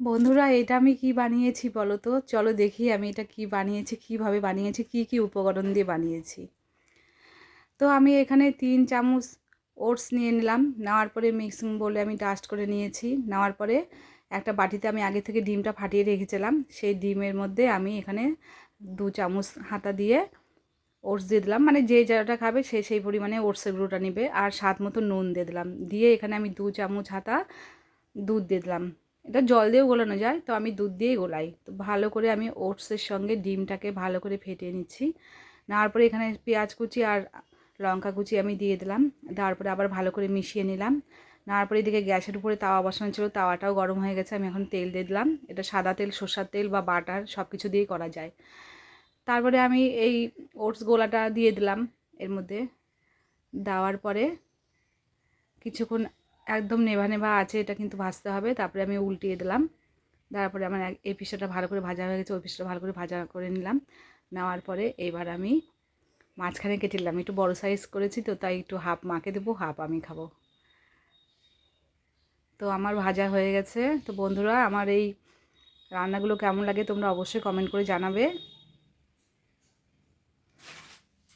বন্ধুরা, এটা আমি কি বানিয়েছি বলো তো? চলো দেখি আমি এটা কি বানিয়েছি, কিভাবে বানিয়েছি, কি কি উপকরণ দিয়ে বানিয়েছি। তো আমি এখানে 3 চামচ ওটস নিয়ে নিলাম। নেওয়ার পরে মিক্সিং বোলে আমি ডাস্ট করে নিয়েছি। নেওয়ার পরে একটা বাটিতে আমি আগে থেকে ডিমটা ফাটিয়ে রেখেছিলাম, সেই ডিমের মধ্যে আমি এখানে 2 চামচ হাতা দিয়ে ওটস দিয়ে দিলাম। মানে যে যাটা খাবে সে সেই পরিমাণে ওটসের গুঁড়োটা নেবে। আর স্বাদ মতো নুন দিয়ে দিলাম। দিয়ে এখানে আমি 2 চামচ হাতা দুধ দিয়ে দিলাম। এটা জল দিয়েও গোলানো যায়, তো আমি দুধ দিয়েই গোলাই। তো ভালো করে আমি ওটসের সঙ্গে ডিমটাকে ভালো করে ফেটিয়ে নিচ্ছি। নেওয়ার পরে এখানে পেঁয়াজ কুচি আর লঙ্কা কুচি আমি দিয়ে দিলাম। দেওয়ার পরে আবার ভালো করে মিশিয়ে নিলাম। নেওয়ার পরে এদিকে গ্যাসের উপরে তাওয়া বসানো ছিল, তাওয়াটাও গরম হয়ে গেছে। আমি এখন তেল দিয়ে দিলাম। এটা সাদা তেল, সরষের তেল বা বাটার সব কিছু দিয়েই করা যায়। তারপরে আমি এই ওটস গোলাটা দিয়ে দিলাম এর মধ্যে। দেওয়ার পরে কিছুক্ষণ একদম নেভা নেভা আছে, এটা কিন্তু ভাজতে হবে। তারপরে আমি উল্টিয়ে দিলাম। তারপরে আমার এই পিসটা ভালো করে ভাজা হয়ে গেছে, ওই পিসটা ভালো করে ভাজা করে নিলাম। নেওয়ার পরে এবার আমি মাঝখানে কেটে নিলাম। একটু বড় সাইজ করেছি তো, তাই একটু হাফ মাকে দেবো, হাফ আমি খাবো। তো আমার ভাজা হয়ে গেছে। তো বন্ধুরা, আমার এই রান্নাগুলো কেমন লাগে তোমরা অবশ্যই কমেন্ট করে জানাবে।